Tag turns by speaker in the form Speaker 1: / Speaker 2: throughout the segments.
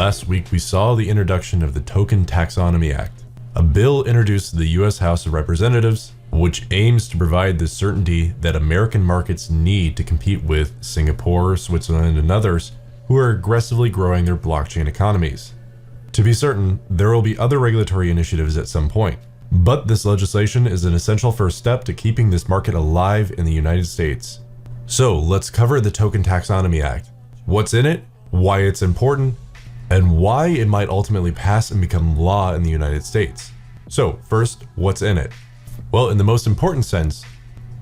Speaker 1: Last week, we saw the introduction of the Token Taxonomy Act, a bill introduced to the U.S. House of Representatives, which aims to provide the certainty that American markets need to compete with Singapore, Switzerland, and others who are aggressively growing their blockchain economies. To be certain, there will be other regulatory initiatives at some point, but this legislation is an essential first step to keeping this market alive in the United States. So let's cover the Token Taxonomy Act, what's in it, why it's important, and why it might ultimately pass and become law in the United States. So first, what's in it? Well, in the most important sense,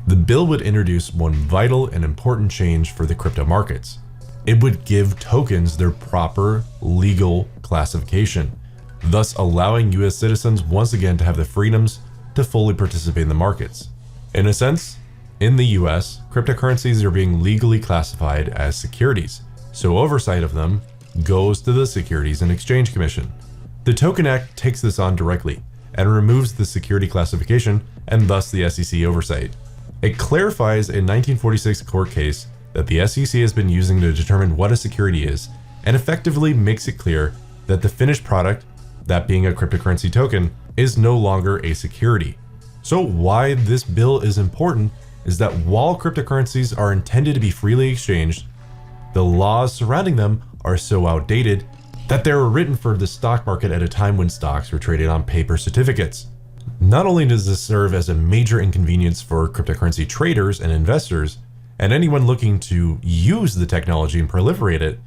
Speaker 1: the bill would introduce one vital and important change for the crypto markets. It would give tokens their proper legal classification, thus allowing US citizens once again to have the freedoms to fully participate in the markets. In a sense, in the US, cryptocurrencies are being legally classified as securities, so oversight of them goes to the Securities and Exchange Commission. The Token Act takes this on directly and removes the security classification and thus the SEC oversight. It clarifies a 1946 court case that the SEC has been using to determine what a security is and effectively makes it clear that the finished product, that being a cryptocurrency token, is no longer a security. So why this bill is important is that while cryptocurrencies are intended to be freely exchanged, the laws surrounding them are so outdated that they were written for the stock market at a time when stocks were traded on paper certificates. Not only does this serve as a major inconvenience for cryptocurrency traders and investors, and anyone looking to use the technology and proliferate it,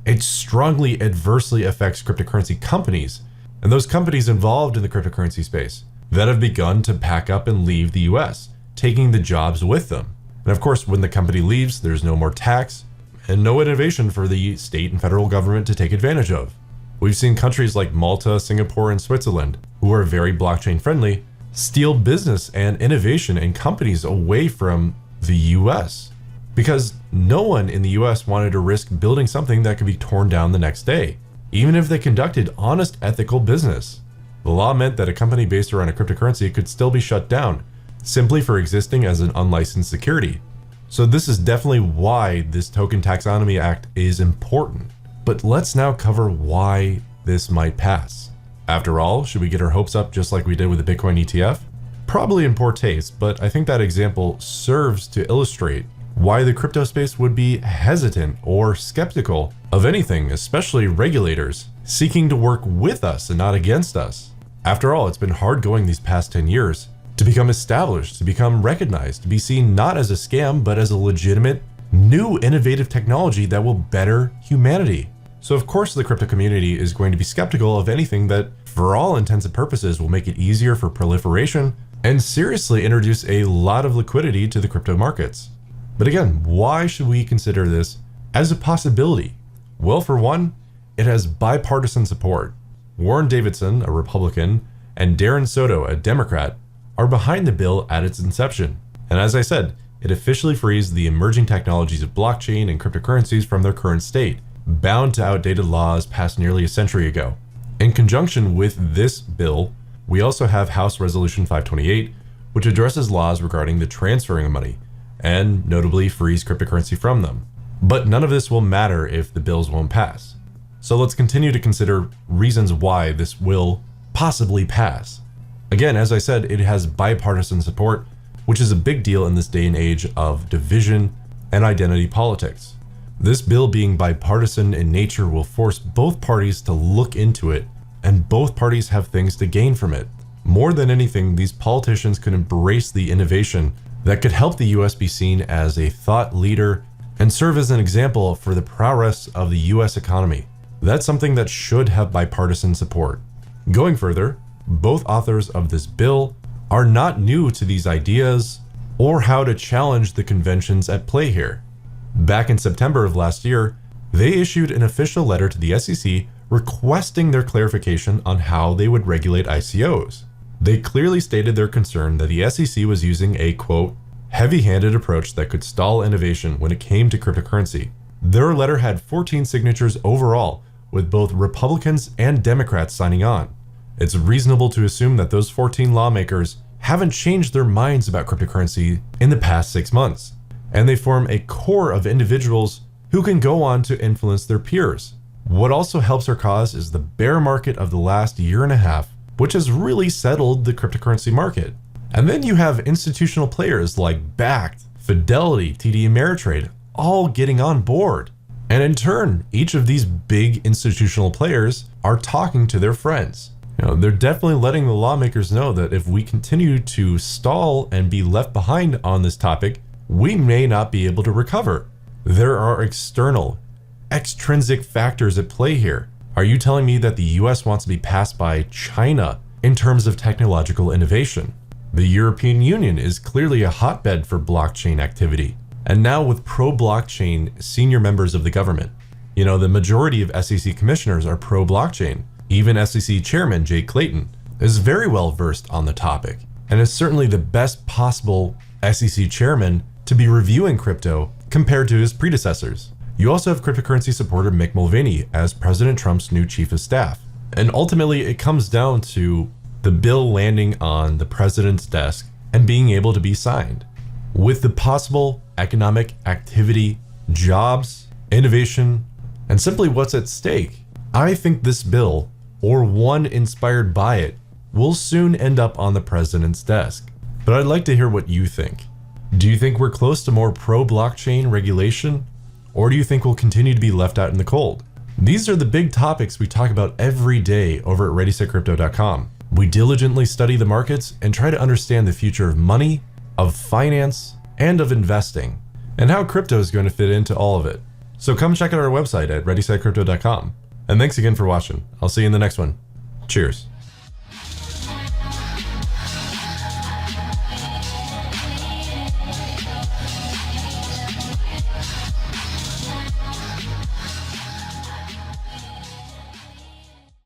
Speaker 1: it strongly adversely affects cryptocurrency companies and those companies involved in the cryptocurrency space that have begun to pack up and leave the US, taking the jobs with them. And of course, when the company leaves, there's no more tax and no innovation for the state and federal government to take advantage of. We've seen countries like Malta, Singapore, and Switzerland, who are very blockchain friendly, steal business and innovation and companies away from the US because no one in the US wanted to risk building something that could be torn down the next day, even if they conducted honest, ethical business. The law meant that a company based around a cryptocurrency could still be shut down, simply for existing as an unlicensed security. So this is definitely why this Token Taxonomy Act is important. But let's now cover why this might pass. After all, should we get our hopes up just like we did with the Bitcoin ETF? Probably in poor taste, but I think that example serves to illustrate why the crypto space would be hesitant or skeptical of anything, especially regulators, seeking to work with us and not against us. After all, it's been hard going these past 10 years to become established, to become recognized, to be seen not as a scam, but as a legitimate, new, innovative technology that will better humanity. So of course the crypto community is going to be skeptical of anything that, for all intents and purposes, will make it easier for proliferation and seriously introduce a lot of liquidity to the crypto markets. But again, why should we consider this as a possibility? Well, for one, it has bipartisan support. Warren Davidson, a Republican, and Darren Soto, a Democrat, are behind the bill at its inception. And as I said, it officially frees the emerging technologies of blockchain and cryptocurrencies from their current state, bound to outdated laws passed nearly a century ago. In conjunction with this bill, we also have House Resolution 528, which addresses laws regarding the transferring of money, and notably frees cryptocurrency from them. But none of this will matter if the bills won't pass. So let's continue to consider reasons why this will possibly pass. Again, as I said, it has bipartisan support, which is a big deal in this day and age of division and identity politics. This bill being bipartisan in nature will force both parties to look into it, and both parties have things to gain from it. More than anything, these politicians could embrace the innovation that could help the US be seen as a thought leader and serve as an example for the prowess of the US economy. That's something that should have bipartisan support. Going further, both authors of this bill are not new to these ideas or how to challenge the conventions at play here. Back in September of last year, they issued an official letter to the SEC requesting their clarification on how they would regulate ICOs. They clearly stated their concern that the SEC was using a, quote, heavy-handed approach that could stall innovation when it came to cryptocurrency. Their letter had 14 signatures overall, with both Republicans and Democrats signing on. It's reasonable to assume that those 14 lawmakers haven't changed their minds about cryptocurrency in the past 6 months, and they form a core of individuals who can go on to influence their peers. What also helps our cause is the bear market of the last year and a half, which has really settled the cryptocurrency market. And then you have institutional players like Bakkt, Fidelity, TD Ameritrade, all getting on board. And in turn, each of these big institutional players are talking to their friends. They're definitely letting the lawmakers know that if we continue to stall and be left behind on this topic, we may not be able to recover. There are extrinsic factors at play here. Are you telling me that the US wants to be passed by China in terms of technological innovation? The European Union is clearly a hotbed for blockchain activity. And now with pro-blockchain senior members of the government, the majority of SEC commissioners are pro-blockchain. Even SEC Chairman Jay Clayton is very well versed on the topic and is certainly the best possible SEC chairman to be reviewing crypto compared to his predecessors. You also have cryptocurrency supporter Mick Mulvaney as President Trump's new chief of staff. And ultimately, it comes down to the bill landing on the president's desk and being able to be signed. With the possible economic activity, jobs, innovation, and simply what's at stake, I think this bill, or one inspired by it, will soon end up on the president's desk. But I'd like to hear what you think. Do you think we're close to more pro-blockchain regulation? Or do you think we'll continue to be left out in the cold? These are the big topics we talk about every day over at ReadySetCrypto.com. We diligently study the markets and try to understand the future of money, of finance, and of investing, and how crypto is going to fit into all of it. So come check out our website at ReadySetCrypto.com. And thanks again for watching. I'll see you in the next one. Cheers.